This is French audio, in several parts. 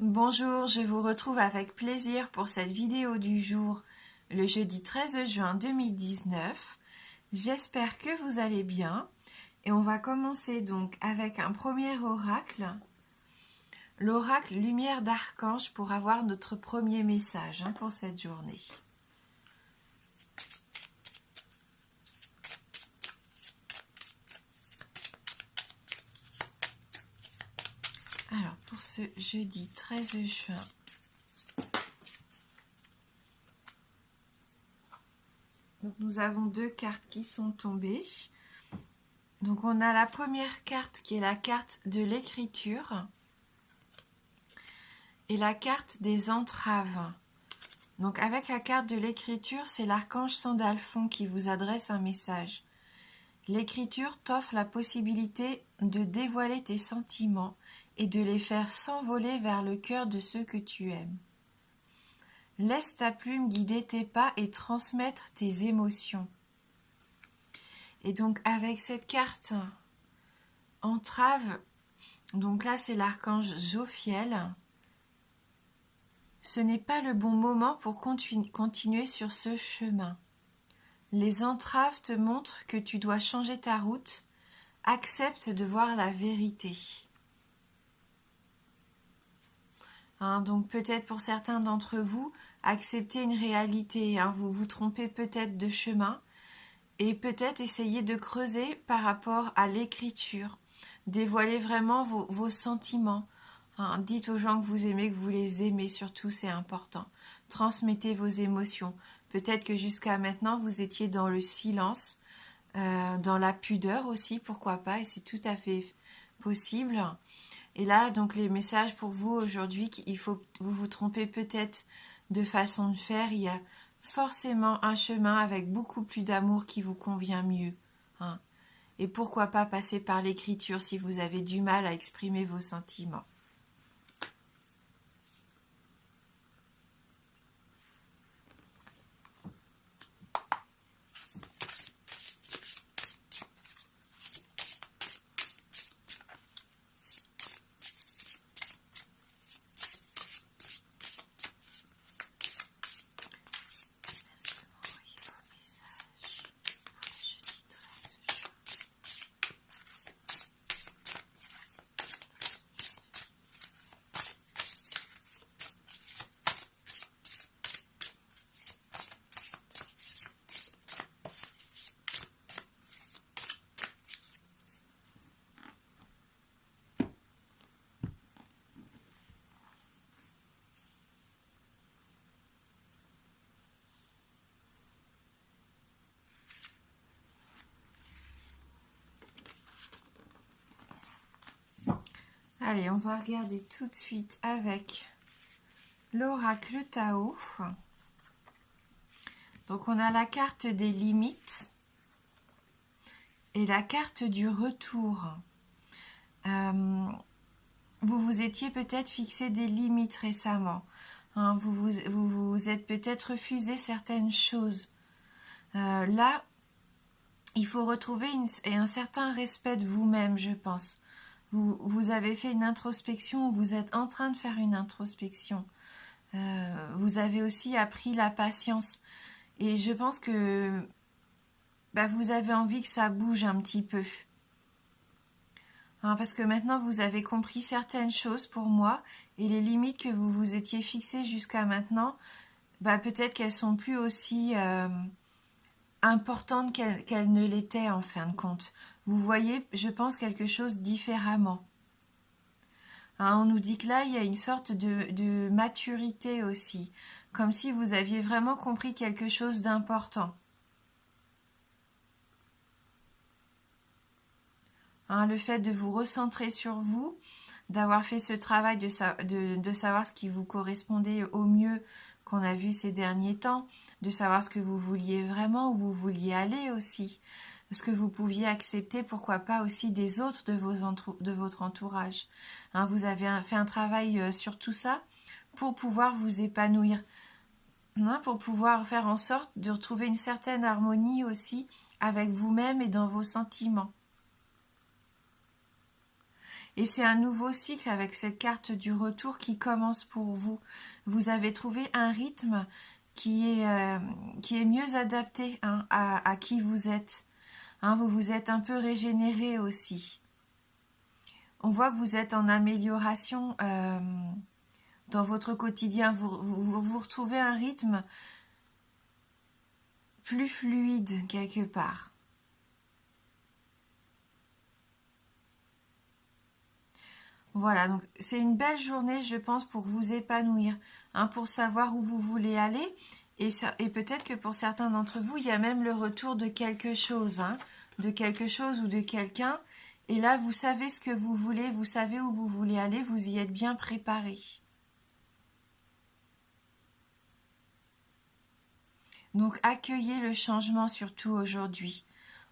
Bonjour, je vous retrouve avec plaisir pour cette vidéo du jour, le jeudi 13 juin 2019. J'espère que vous allez bien et on va commencer donc avec un premier oracle, l'oracle Lumière d'Archange pour avoir notre premier message pour cette journée. Alors pour ce jeudi 13 juin, donc nous avons deux cartes qui sont tombées. Donc on a la première carte qui est la carte de l'écriture et la carte des entraves. Donc avec la carte de l'écriture, c'est l'archange Sandalphon qui vous adresse un message. L'écriture t'offre la possibilité de dévoiler tes sentiments et de les faire s'envoler vers le cœur de ceux que tu aimes. Laisse ta plume guider tes pas et transmettre tes émotions. Et donc avec cette carte entrave, donc là c'est l'archange Jophiel. Ce n'est pas le bon moment pour continuer sur ce chemin. Les entraves te montrent que tu dois changer ta route. Accepte de voir la vérité. Donc peut-être pour certains d'entre vous, acceptez une réalité. Vous vous trompez peut-être de chemin et peut-être essayez de creuser par rapport à l'écriture. Dévoilez vraiment vos sentiments. Dites aux gens que vous aimez, que vous les aimez, surtout c'est important. Transmettez vos émotions. Peut-être que jusqu'à maintenant vous étiez dans le silence, dans la pudeur aussi, pourquoi pas, et c'est tout à fait possible. Et là, donc les messages pour vous aujourd'hui, il faut que vous vous trompez peut-être de façon de faire. Il y a forcément un chemin avec beaucoup plus d'amour qui vous convient mieux. Et pourquoi pas passer par l'écriture si vous avez du mal à exprimer vos sentiments. Allez, on va regarder tout de suite avec l'oracle Tao. Donc on a la carte des limites et la carte du retour. Vous vous étiez peut-être fixé des limites récemment. Vous vous êtes peut-être refusé certaines choses. Là, il faut retrouver un certain respect de vous-même, je pense. Vous avez fait une introspection, vous êtes en train de faire une introspection. Vous avez aussi appris la patience. Et je pense que vous avez envie que ça bouge un petit peu. Parce que maintenant, vous avez compris certaines choses pour moi. Et les limites que vous vous étiez fixées jusqu'à maintenant, peut-être qu'elles sont plus aussi importantes qu'elles ne l'étaient en fin de compte. Vous voyez, je pense, quelque chose différemment. On nous dit que là, il y a une sorte de maturité aussi, comme si vous aviez vraiment compris quelque chose d'important. Le fait de vous recentrer sur vous, d'avoir fait ce travail de savoir ce qui vous correspondait au mieux qu'on a vu ces derniers temps, de savoir ce que vous vouliez vraiment, où vous vouliez aller aussi, ce que vous pouviez accepter, pourquoi pas aussi des autres de votre entourage. Vous avez fait un travail sur tout ça pour pouvoir vous épanouir, pour pouvoir faire en sorte de retrouver une certaine harmonie aussi avec vous-même et dans vos sentiments. Et c'est un nouveau cycle avec cette carte du retour qui commence pour vous. Vous avez trouvé un rythme qui est mieux adapté hein, à qui vous êtes. Hein, vous vous êtes un peu régénéré aussi. On voit que vous êtes en amélioration dans votre quotidien. Vous retrouvez un rythme plus fluide quelque part. Voilà, donc c'est une belle journée, je pense, pour vous épanouir, hein, pour savoir où vous voulez aller. Et peut-être que pour certains d'entre vous, il y a même le retour de quelque chose, hein, de quelque chose ou de quelqu'un. Et là, vous savez ce que vous voulez, vous savez où vous voulez aller, vous y êtes bien préparé. Donc, accueillez le changement surtout aujourd'hui.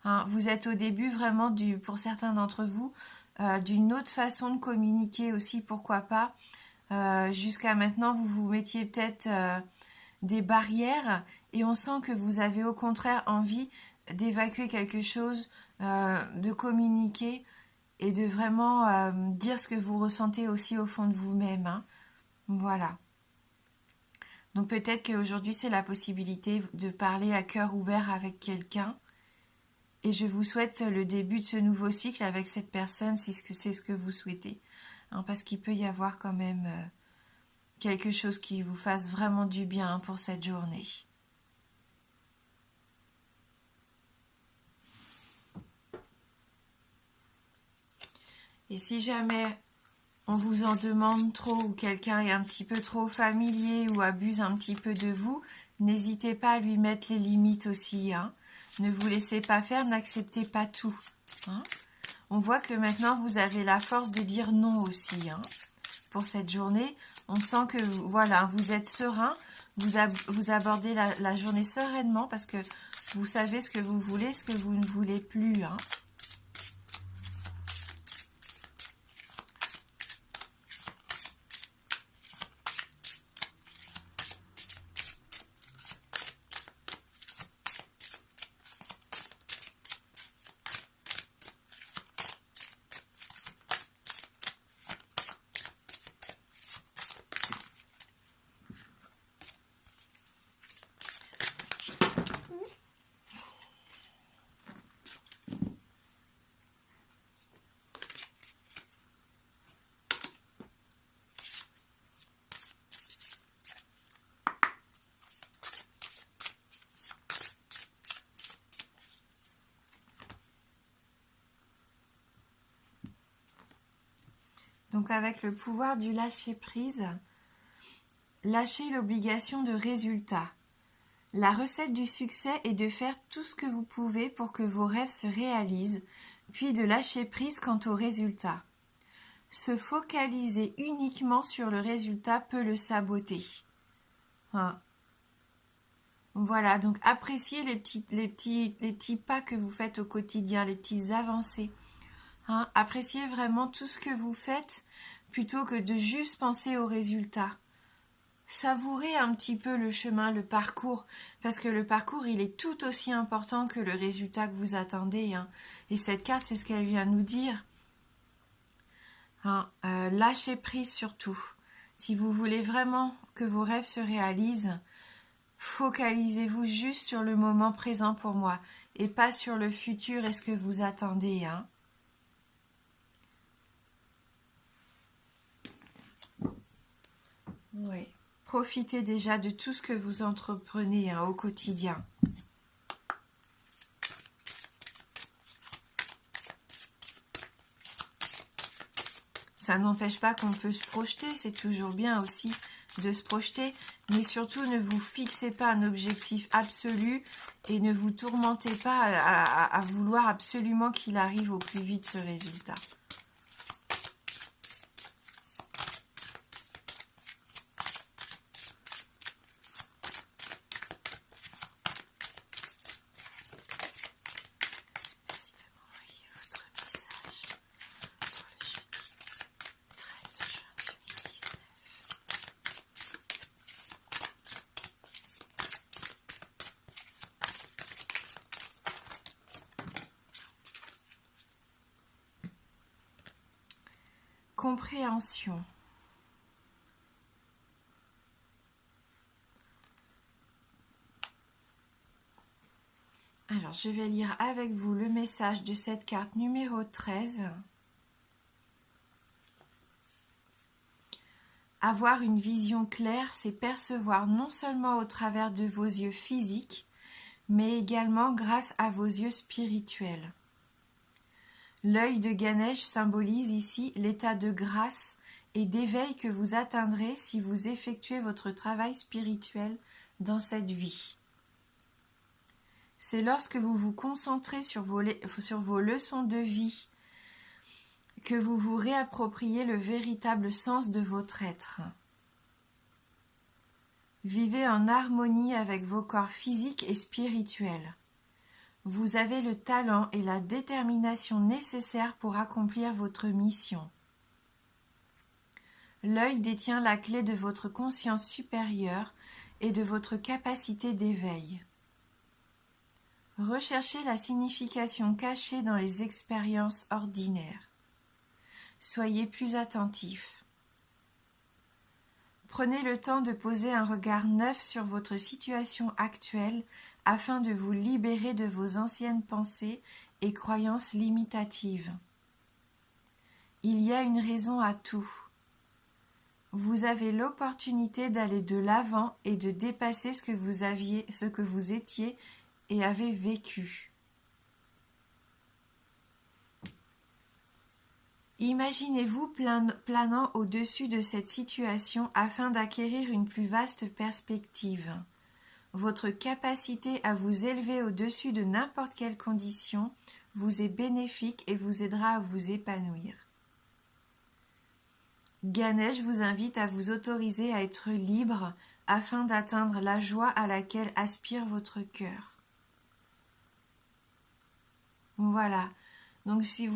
Hein, vous êtes au début vraiment, pour certains d'entre vous, d'une autre façon de communiquer aussi, pourquoi pas. Jusqu'à maintenant, vous vous mettiez peut-être des barrières et on sent que vous avez au contraire envie d'évacuer quelque chose, de communiquer et de vraiment dire ce que vous ressentez aussi au fond de vous-même. Hein. Voilà. Donc peut-être qu'aujourd'hui, c'est la possibilité de parler à cœur ouvert avec quelqu'un. Et je vous souhaite le début de ce nouveau cycle avec cette personne si c'est ce que vous souhaitez. Hein, parce qu'il peut y avoir quand même quelque chose qui vous fasse vraiment du bien pour cette journée. Et si jamais on vous en demande trop ou quelqu'un est un petit peu trop familier ou abuse un petit peu de vous, n'hésitez pas à lui mettre les limites aussi. Hein. Ne vous laissez pas faire, n'acceptez pas tout. Hein. On voit que maintenant vous avez la force de dire non aussi. Hein. Pour cette journée, on sent que voilà, vous êtes serein, vous abordez la journée sereinement parce que vous savez ce que vous voulez, ce que vous ne voulez plus. Hein. Donc avec le pouvoir du lâcher-prise, lâchez l'obligation de résultat. La recette du succès est de faire tout ce que vous pouvez pour que vos rêves se réalisent, puis de lâcher prise quant au résultat. Se focaliser uniquement sur le résultat peut le saboter. Hein. Voilà, donc appréciez les petits pas que vous faites au quotidien, les petites avancées. Hein. Appréciez vraiment tout ce que vous faites plutôt que de juste penser au résultat. Savourez un petit peu le chemin, le parcours, parce que le parcours, il est tout aussi important que le résultat que vous attendez. Hein. Et cette carte, c'est ce qu'elle vient nous dire. Hein, lâchez prise surtout. Si vous voulez vraiment que vos rêves se réalisent, focalisez-vous juste sur le moment présent pour moi et pas sur le futur et ce que vous attendez. Hein. Oui. Profitez déjà de tout ce que vous entreprenez hein, au quotidien. Ça n'empêche pas qu'on peut se projeter, c'est toujours bien aussi de se projeter, mais surtout ne vous fixez pas un objectif absolu et ne vous tourmentez pas à vouloir absolument qu'il arrive au plus vite ce résultat. compréhension. Alors, je vais lire avec vous le message de cette carte numéro 13. Avoir une vision claire, c'est percevoir non seulement au travers de vos yeux physiques, mais également grâce à vos yeux spirituels. L'œil de Ganesh symbolise ici l'état de grâce et d'éveil que vous atteindrez si vous effectuez votre travail spirituel dans cette vie. C'est lorsque vous vous concentrez sur vos leçons de vie que vous vous réappropriez le véritable sens de votre être. Vivez en harmonie avec vos corps physiques et spirituels. Vous avez le talent et la détermination nécessaires pour accomplir votre mission. L'œil détient la clé de votre conscience supérieure et de votre capacité d'éveil. Recherchez la signification cachée dans les expériences ordinaires. Soyez plus attentif. Prenez le temps de poser un regard neuf sur votre situation actuelle afin de vous libérer de vos anciennes pensées et croyances limitatives. Il y a une raison à tout. Vous avez l'opportunité d'aller de l'avant et de dépasser ce que vous étiez et avez vécu. Imaginez-vous planant au-dessus de cette situation afin d'acquérir une plus vaste perspective. Votre capacité à vous élever au-dessus de n'importe quelle condition vous est bénéfique et vous aidera à vous épanouir. Ganesh vous invite à vous autoriser à être libre afin d'atteindre la joie à laquelle aspire votre cœur. Voilà. Donc si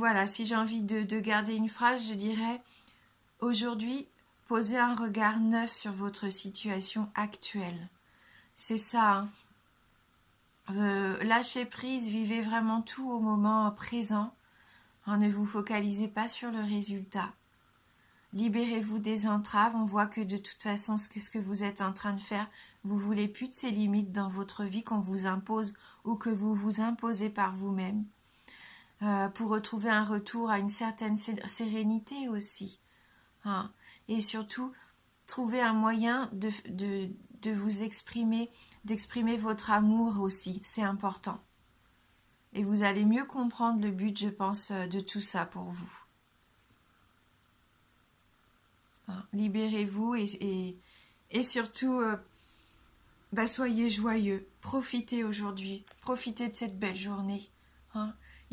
j'ai envie de garder une phrase, je dirais aujourd'hui, posez un regard neuf sur votre situation actuelle. C'est ça. Lâchez prise, vivez vraiment tout au moment présent. Ne vous focalisez pas sur le résultat. Libérez-vous des entraves. On voit que de toute façon, ce que vous êtes en train de faire, vous voulez plus de ces limites dans votre vie qu'on vous impose ou que vous vous imposez par vous-même. Pour retrouver un retour à une certaine sérénité aussi. Et surtout, trouver un moyen de vous exprimer, d'exprimer votre amour aussi, c'est important. Et vous allez mieux comprendre le but, je pense, de tout ça pour vous. Libérez-vous et surtout, soyez joyeux. Profitez aujourd'hui, profitez de cette belle journée.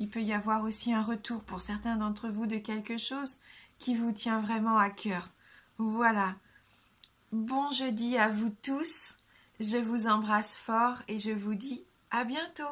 Il peut y avoir aussi un retour pour certains d'entre vous de quelque chose qui vous tient vraiment à cœur. Voilà. Bon jeudi à vous tous. Je vous embrasse fort et je vous dis à bientôt.